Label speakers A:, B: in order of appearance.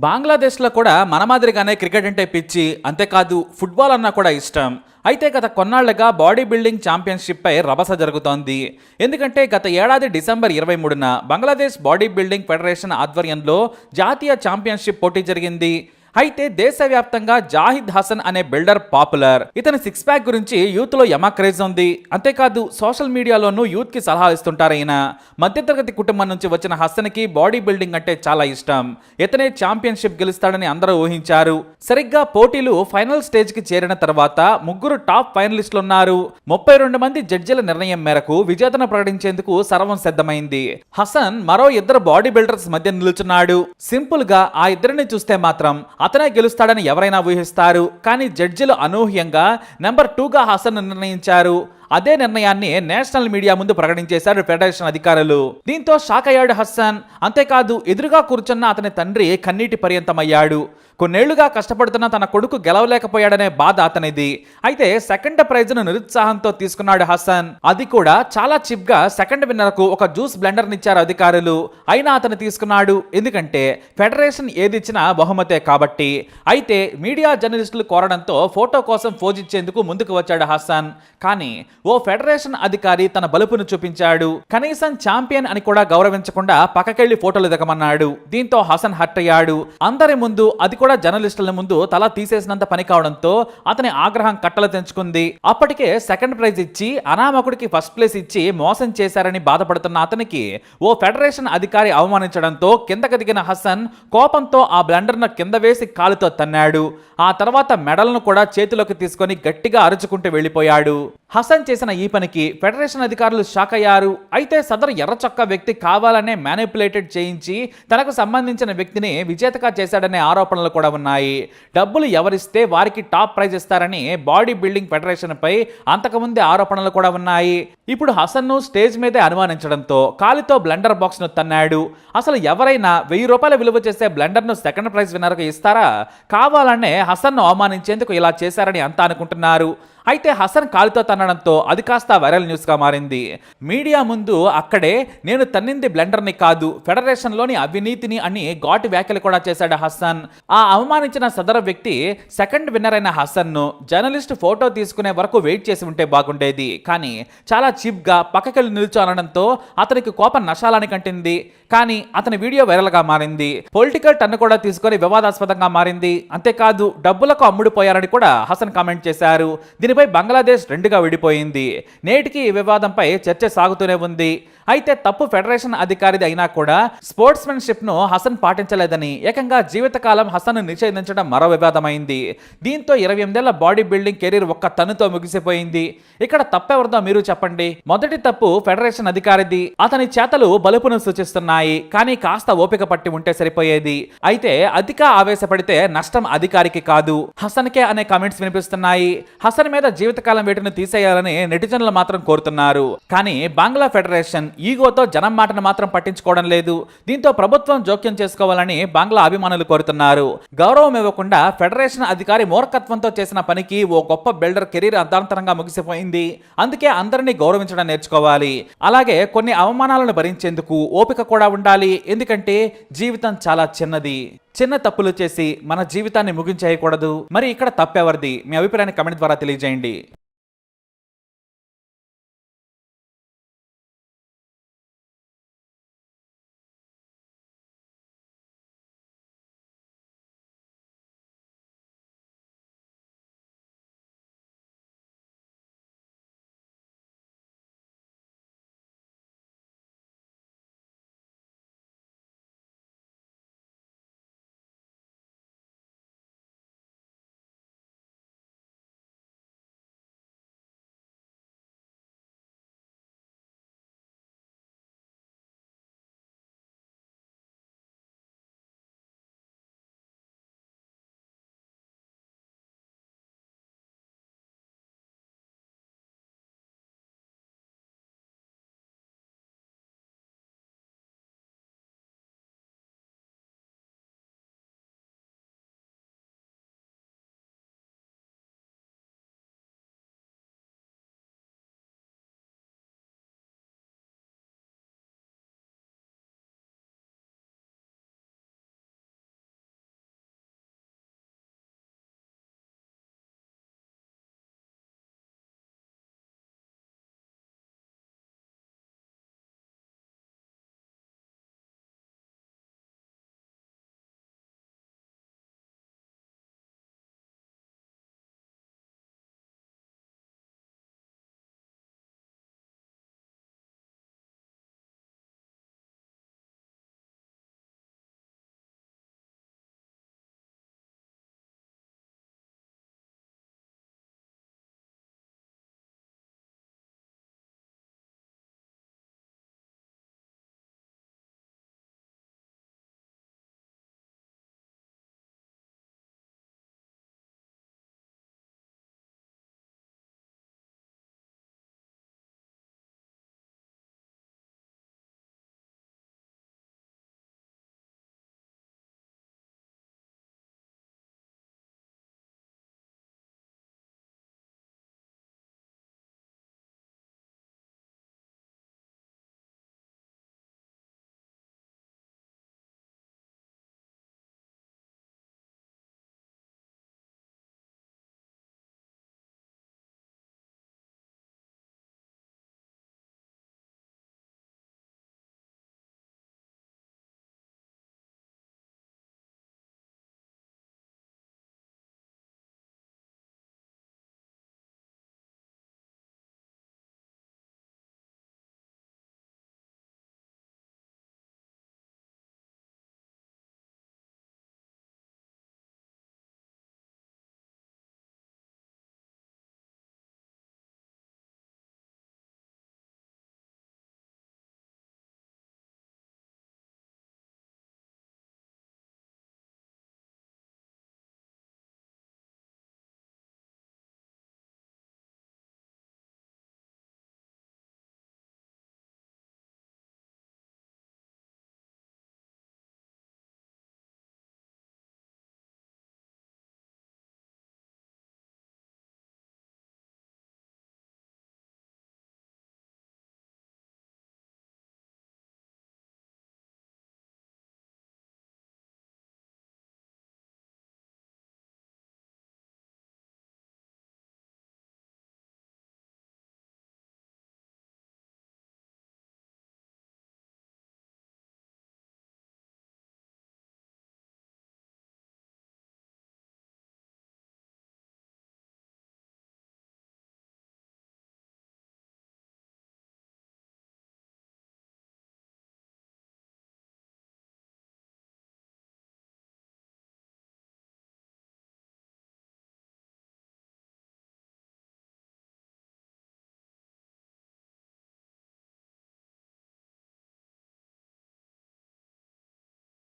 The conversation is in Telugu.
A: బంగ్లాదేశ్లో కూడా మన మాదిరిగానే క్రికెట్ అంటే పిచ్చి, అంతేకాదు ఫుట్బాల్ అన్నా కూడా ఇష్టం. అయితే గత కొన్నాళ్లుగా బాడీ బిల్డింగ్ ఛాంపియన్షిప్ పై రభస జరుగుతోంది. ఎందుకంటే గత ఏడాది డిసెంబర్ 23న బంగ్లాదేశ్ బాడీ బిల్డింగ్ ఫెడరేషన్ ఆధ్వర్యంలో జాతీయ ఛాంపియన్షిప్ పోటీ జరిగింది. అయితే దేశవ్యాప్తంగా జాహిద్ హసన్ అనే బిల్డర్ పాపులర్. ఇతని సిక్స్ ప్యాక్ గురించి యూత్ లో యమా క్రేజ్ ఉంది. అంతేకాదు సోషల్ మీడియాలోనూ యూత్ కి సలహా ఇస్తుంటారు. ఈయన మధ్యతరగతి కుటుంబం నుంచి వచ్చిన హసన్ కి బాడీ బిల్డింగ్ అంటే చాలా ఇష్టం. ఇతనే ఛాంపియన్షిప్ గెలుస్తాడని అందరూ ఊహించారు. సరిగ్గా పోటీలు ఫైనల్ స్టేజ్ కి చేరిన తర్వాత ముగ్గురు టాప్ ఫైనలిస్టులు ఉన్నారు. 32 మంది జడ్జిల నిర్ణయం మేరకు విజేతను ప్రకటించేందుకు సర్వం సిద్ధమైంది. హసన్ మరో ఇద్దరు బాడీ బిల్డర్స్ మధ్య నిలుచున్నాడు. సింపుల్ గా ఆ ఇద్దరిని చూస్తే మాత్రం అతనే గెలుస్తాడని ఎవరైనా ఊహిస్తారు. కానీ జడ్జిలు అనూహ్యంగా నెంబర్ 2గా హసన్ నిర్ణయించారు. అదే నిర్ణయాన్ని నేషనల్ మీడియా ముందు ప్రకటించేశారు ఫెడరేషన్ అధికారులు. దీంతో షాక్ అయ్యాడు హసన్. అంతేకాదు ఎదురుగా కూర్చున్న అతని తండ్రి కన్నీటి పర్యంతమయ్యాడు. కొన్నేళ్లుగా కష్టపడుతున్న తన కొడుకు గెలవలేకపోయాడనే బాధ అతనిది. అయితే సెకండ్ ప్రైజ్ ను నిరుత్సాహంతో తీసుకున్నాడు హసన్. అది కూడా చాలా చీప్ గా సెకండ్ విన్నర్ కు ఒక జ్యూస్ బ్లెండర్ నిచ్చారు అధికారులు. అయినా అతను తీసుకున్నాడు. ఎందుకంటే ఫెడరేషన్ ఏదిచ్చినా బహుమతే కాబట్టి. అయితే మీడియా జర్నలిస్టులు కోరడంతో ఫోటో కోసం ఫోజ్ ఇచ్చేందుకు ముందుకు వచ్చాడు హసన్. కానీ ఓ ఫెడరేషన్ అధికారి తన బలుపును చూపించాడు. కనీసం ఛాంపియన్ అని కూడా గౌరవించకుండా పక్కకెళ్లి ఫోటోలు దిగమన్నాడు. దీంతో హసన్ హర్ట్ అయ్యాడు. అందరి ముందు, అది కూడా జర్నలిస్టుల ముందు తల తీసేసినంత పని కావడంతో అతని ఆగ్రహం కట్టలు తెంచుకుంది. అప్పటికే సెకండ్ ప్రైజ్ ఇచ్చి అనామకుడికి ఫస్ట్ ప్లేస్ ఇచ్చి మోసం చేశారని బాధపడుతున్న అతనికి ఓ ఫెడరేషన్ అధికారి అవమానించడంతో కిందకు దిగిన హసన్ కోపంతో ఆ బ్లెండర్ను కింద వేసి కాలుతో తన్నాడు. ఆ తర్వాత మెడల్ను కూడా చేతిలోకి తీసుకొని గట్టిగా అరుచుకుంటూ వెళ్లిపోయాడు. హసన్ చేసిన ఈ పనికి ఫెడరేషన్ అధికారులు షాక్ అయ్యారు. అయితే సదరు ఎర్రచొక్క వ్యక్తి కావాలనే మ్యానిపులేటెడ్ చేయించి తనకు సంబంధించిన వ్యక్తిని విజేతగా చేశాడనే ఆరోపణలు కూడా ఉన్నాయి. డబ్బులు ఎవరిస్తే వారికి టాప్ ప్రైజ్ ఇస్తారని బాడీ బిల్డింగ్ ఫెడరేషన్ పై అంతకుముందే ఆరోపణలు కూడా ఉన్నాయి. ఇప్పుడు హసన్ ను స్టేజ్ మీదే అనుమానించడంతో కాలితో బ్లెండర్ బాక్స్ ను తన్నాడు. అసలు ఎవరైనా 1000 రూపాయల విలువ చేసే బ్లెండర్ ను సెకండ్ ప్రైజ్ విన్నర్ కు ఇస్తారా? కావాలనే హసన్ ను అవమానించేందుకు ఇలా చేశారని అంతా అనుకుంటున్నారు. అయితే హసన్ కాలుతో తన్నడంతో అది కాస్త వైరల్ న్యూస్గా మారింది. మీడియా ముందు అక్కడే నేను తన్నింది బ్లెండర్ని కాదు, ఫెడరేషన్లోని అవినీతిని అని ఘాటు వ్యాఖ్యలు కూడా చేశాడు హసన్. ఆ అవమానించిన సదరు వ్యక్తి సెకండ్ విన్నర్ అయిన హసన్ను జర్నలిస్ట్ ఫోటో తీసుకునే వరకు వెయిట్ చేసి ఉంటే బాగుండేది. కానీ చాలా చీప్గా పక్కకెళ్ళి నిల్చో అనడంతో అతనికి కోపం నశాలని కంటింది. కానీ అతని వీడియో వైరల్గా మారింది. పొలిటికల్ టర్న్ కూడా తీసుకొని వివాదాస్పదంగా మారింది. అంతేకాదు డబ్బులకు అమ్ముడుపోయారని కూడా హసన్ కామెంట్ చేశారు. దీనిపై బంగ్లాదేశ్ రెండుగా విడిపోయింది. నేటికి ఈ వివాదంపై చర్చ సాగుతూనే ఉంది. అయితే తప్పు ఫెడరేషన్ అధికారిది అయినా కూడా స్పోర్ట్స్మెన్షిప్ ను హసన్ పాటించలేదని ఏకంగా జీవితకాలం హసన్ నిషేధించడం మరో వివాదమైంది. దీంతో 28 ఏళ్ల బాడీ బిల్డింగ్ కెరీర్ ఒక్క తన్నుతో ముగిసిపోయింది. ఇక్కడ తప్పెవరిదో మీరు చెప్పండి. మొదటి తప్పు ఫెడరేషన్ అధికారిది. అతని చేతలు బలుపును సూచిస్తున్నాయి. కానీ కాస్త ఓపిక పట్టి ఉంటే సరిపోయేది. అయితే అధిక ఆవేశపడితే నష్టం అధికారికి కాదు, హసన్కే అనే కామెంట్స్ వినిపిస్తున్నాయి. హసన్ మీద జీవితకాలం వేటును తీసేయాలని నెటిజన్లు మాత్రం కోరుతున్నారు. కానీ బంగ్లా ఫెడరేషన్ ఈగోతో జనం మాటను మాత్రం పట్టించుకోవడం లేదు. దీంతో ప్రభుత్వం జోక్యం చేసుకోవాలని బంగ్లా అభిమానులు కోరుతున్నారు. గౌరవం ఇవ్వకుండా ఫెడరేషన్ అధికారి మూర్ఖత్వంతో చేసిన పనికి ఓ గొప్ప బిల్డర్ కెరీర్ అర్ధాంతరంగా ముగిసిపోయింది. అందుకే అందరినీ గౌరవించడం నేర్చుకోవాలి. అలాగే కొన్ని అవమానాలను భరించేందుకు ఓపిక కూడా ఉండాలి. ఎందుకంటే జీవితం చాలా చిన్నది. చిన్న తప్పులు చేసి మన జీవితాన్ని ముగించేయకూడదు. మరి ఇక్కడ తప్పెవరిది? మీ అభిప్రాయాన్ని కమెంట్ ద్వారా తెలియజేయండి.